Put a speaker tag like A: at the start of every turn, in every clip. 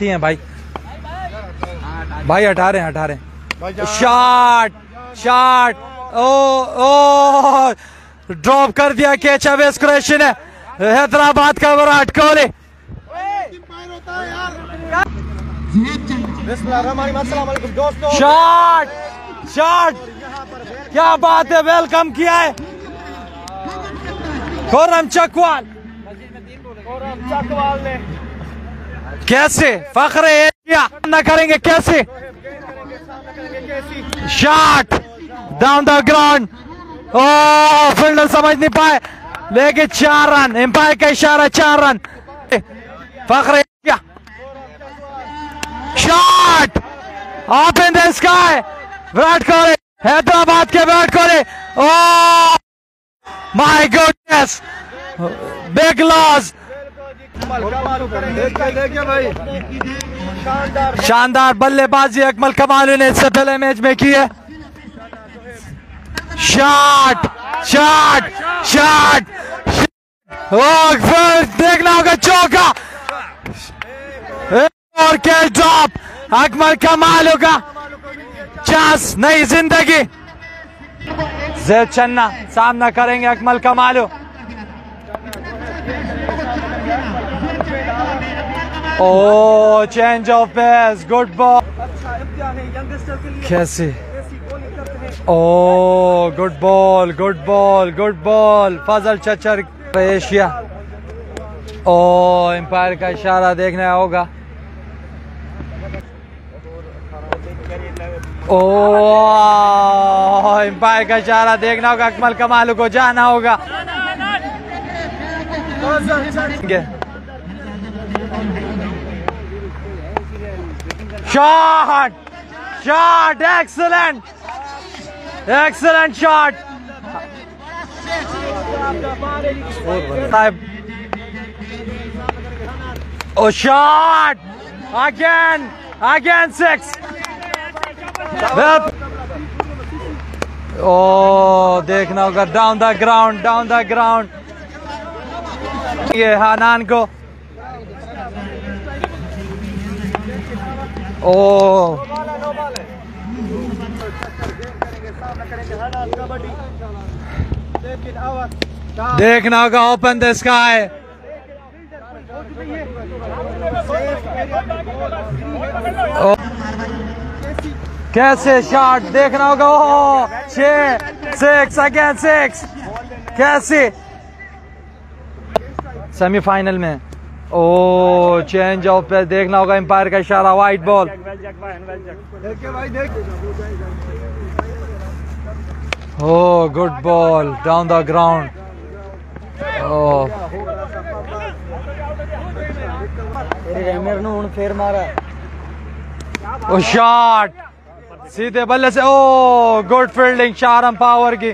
A: हैं भाई, भाई हटा रहे हैं। शॉट ओ ड्रॉप कर दिया कैच। अब स्क्रेशन है हैदराबाद का विराट कोहली। शॉट क्या बात है, वेलकम किया है खुर्रम चकवाल ने। कैसे फख्र एशिया न करेंगे, कैसे शॉट डाउन द ग्राउंड। ओ फील्डर समझ नहीं पाए, लेकिन 4 रन, एम्पायर का इशारा 4 run. Fakhr Asia shot up in the sky. Virat Kohli, Hyderabad के Virat Kohli. Oh my goodness, big loss. शानदार बल्लेबाजी अकमल कमाल ने इससे पहले मैच में की है। शॉट शॉट शॉट फिर देखना होगा चौका और कैच ड्रॉप। अकमल कमाल होगा, चांस नई जिंदगी। जैद चन्ना सामना करेंगे Akmal Kamal. Oh change of pace, good ball. कैसे oh good ball good ball good ball. Fazal Chachar Asia. Oh umpire का इशारा देखना होगा। ओ एम्पायर का इशारा देखना होगा, अकमल कमाल को जाना होगा। Shot shot excellent excellent shot. Oh shot again 6। Oh देखना होगा डाउन द ग्राउंड। ये हानान को ओ देखना होगा ओपन द स्काई। कैसे शॉट देखना होगा। ओ 6 अगेन 6। कैसे सेमीफाइनल में ओ चेंज ऑफ पे देखना होगा, एम्पायर का इशारा, wide ball. Oh good ball down the ground. Oh फिर मारा। ओ शॉट सीधे बल्ले से। Oh good fielding Sharam power की।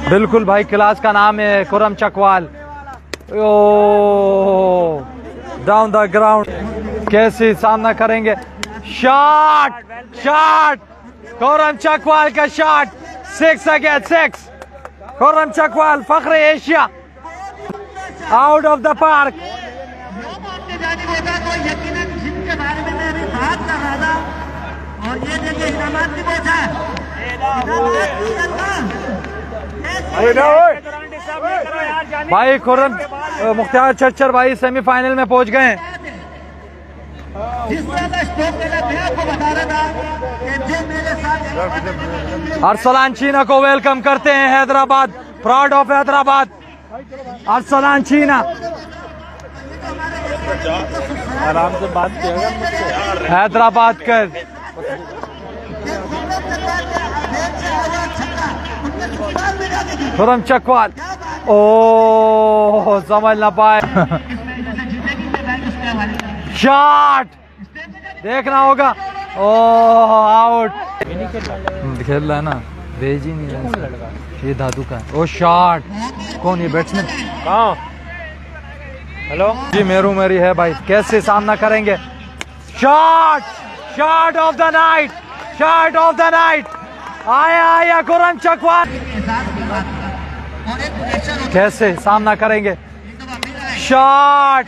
A: बिल्कुल भाई, क्लास का नाम है Khurram Chakwal. Oh down the ground कैसे सामना करेंगे। शॉट खुर्रम चकवाल का shot. 6 again 6। Khurram Chakwal Fakhr Asia out of the park.
B: और ये देखिए इनामात की बोझ है।
A: भाई खुर्रम मुख्तार चच्चर भाई सेमीफाइनल में पहुंच गए हैं। अरसलान चीना को वेलकम करते हैं हैदराबाद, प्राउड ऑफ हैदराबाद। अरसलान चीना
C: आराम से बात किया
A: हैदराबाद कर। खुर्रम चकवाल ओ समझ ना पाए। शॉट देखना होगा। ओ आउट। खेल रहा है ना, भेज ही नहीं रहा ये दादू का। ओ शॉट कौन, ये बैट्समैन कहाँ? हेलो जी, मेरी है भाई। कैसे सामना करेंगे। Shot of the night. आया खुर्रम चकवाल। कैसे सामना करेंगे। शॉट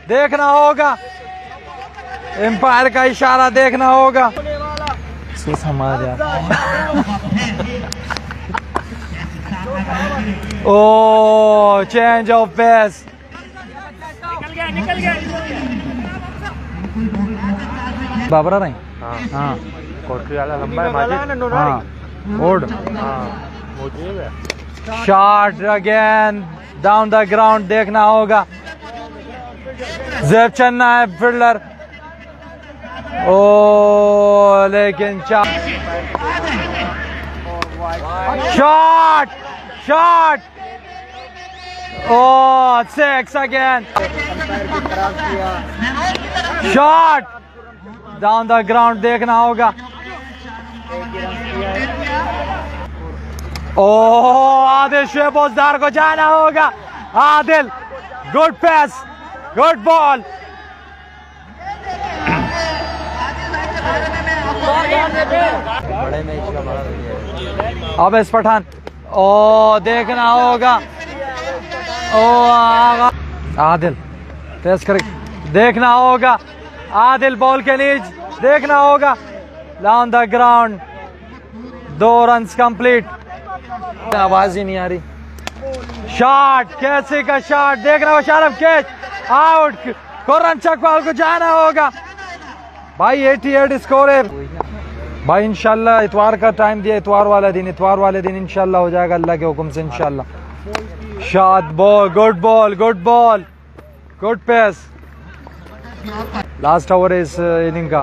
A: देखना होगा, एम्पायर का इशारा देखना होगा। समझ यार। ओ चेंज ऑफ पेस।
C: निकल गया।
A: बाबरा नहीं। हाँ
C: कोटरी वाला लंबा है माजिद।
A: हाँ ओड।
C: हाँ मुझे
A: shot again down the ground देखना होगा। जेब चन्ना है फील्डर। ओ लेकिन शॉट शॉट। ओ 6 again. Shot down the ground देखना होगा। ओ आदिल शेबोजदार को जाना होगा। Adil good pace, good ball. Avesh Pathan. ओ देखना होगा। ओ आदिल तेज कर देखना होगा। आदिल बॉल के नीचे देखना होगा। Down the ground 2 runs complete. आवाज ही नहीं आ रही। शॉट कैसे का शॉट देखना होगा। शारफ कैच आउट। कुर्रन चकवाल को जाना होगा भाई। 88 स्कोर है भाई। इंशाल्लाह इतवार का टाइम दिया, इतवार वाले दिन इंशाल्लाह हो जाएगा अल्लाह के हुक्म से इंशाल्लाह। Shot ball, good ball, good ball, good pace. Last over है इस इनिंग का।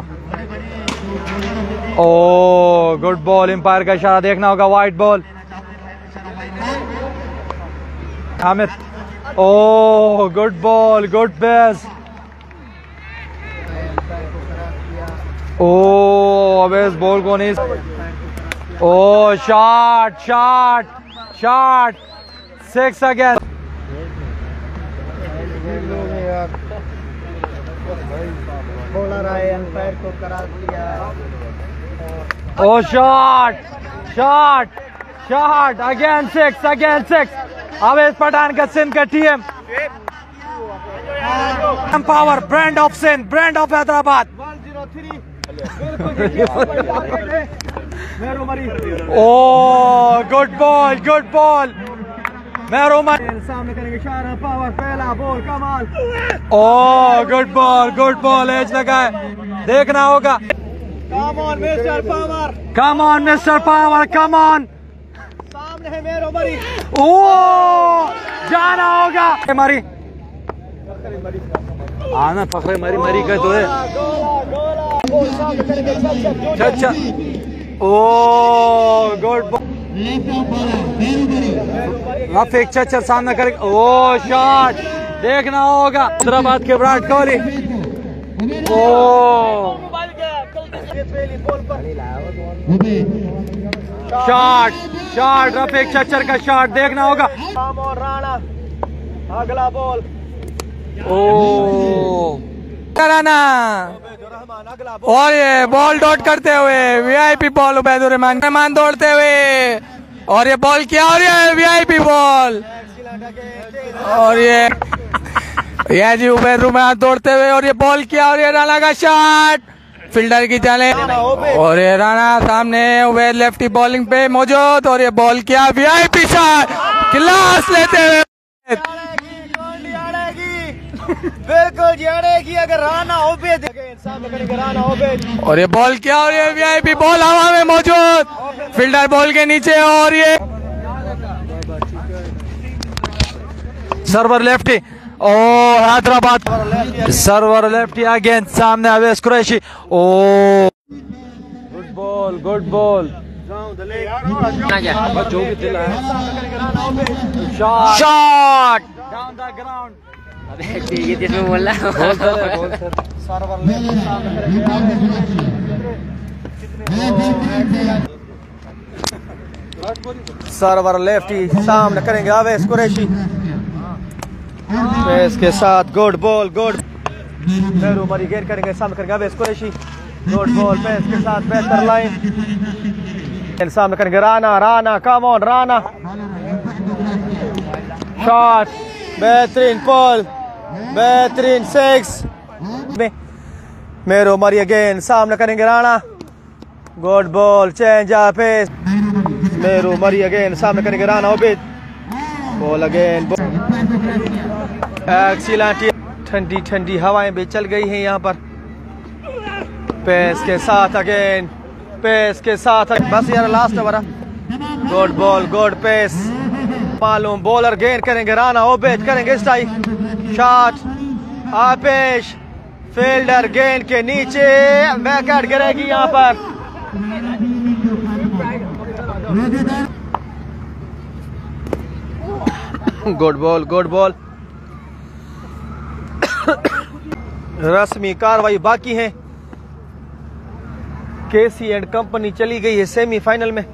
A: ओ गुड बॉल, एम्पायर का इशारा देखना होगा। Wide ball Hamid. Oh good ball, good pace. Oh Avesh ball को नहीं। Oh shot shot shot 6 again.
B: Bowler आए, अंपायर को करार दिया।
A: Oh shot shot shot again 6। Avesh Pathan का सिंध का team. Power brand of Sindh, brand of Hyderabad.
B: 103
A: oh good ball, good ball. मेहरुमरी
B: सामने करेंगे शाह पावर। पहला बॉल कमाल।
A: ओ गुड बॉल एज लगा है देखना होगा।
B: Come on mister power,
A: come on mister power, come on.
B: सामने है मेहरुमरी।
A: ओ जाना होगा। मरी आना फखरे मरी का तो है।
B: बॉल सामने करेंगे।
A: अच्छा ओ गुड बॉल। रफीक चचर सामना करेगा। ओ शॉट देखना होगा। हैदराबाद के विराट कोहली। ओ शॉट शॉट रफीक चचर का शॉट देखना होगा।
B: और राणा अगला बॉल।
A: ओ कराना और ये बॉल डॉट करते हुए वीआईपी बॉल उबैदुर रहमान दौड़ते हुए और ये बॉल किया और ये वीआईपी बॉल और ये जी उबैद रहमान दौड़ते हुए और ये बॉल किया और ये राणा का शॉट फील्डर की चले और ये राणा सामने उबैद लेफ्टी बॉलिंग पे मौजूद और ये बॉल किया वीआईपी शॉट क्लास लेते हुए।
B: बिल्कुल जानेगी अगर राणा ओबेद सामने करेंगे। राणा ओबेद
A: और ये बॉल किया और ये वीआईपी बॉल हवा में मौजूद फील्डर बॉल के नीचे और ये Sarwar lefty. Oh Hyderabad Sarwar lefty again सामने Avesh Qureshi. Oh good ball, good ball. Shot down the ground.
D: ये जिसमें बोल रहा
B: सर्वर लेफ्टी सामने करेंगे अवेश कुरैशी। पेस के साथ गुड बॉल, गुड। मेहरुमरी गेर करेंगे सामने करेंगे Avesh Qureshi. Good ball pace के साथ बेहतर लाइन सामने करेंगे। Rana come on Rana. Shot बेहतरीन बॉल बेहतरीन 6 मेरो मरी अगेन सामने करेंगे Rana good ball change pace मेरो मरी अगेन सामने करेंगे Rana Obaid ball again excellent ठंडी ठंडी हवाएं भी चल गई हैं यहाँ पर पेस के साथ अगेन पेस के साथ बस यार last over good ball good pace मालूम बॉलर गेन करेंगे राणा ओबिद करेंगे स्ट्राइक शॉट आपेश फील्डर गेंद के नीचे बैकआउट गिरेगी यहाँ पर गुड बॉल रस्मी कार्रवाई बाकी है केसी एंड कंपनी चली गई है सेमीफाइनल में।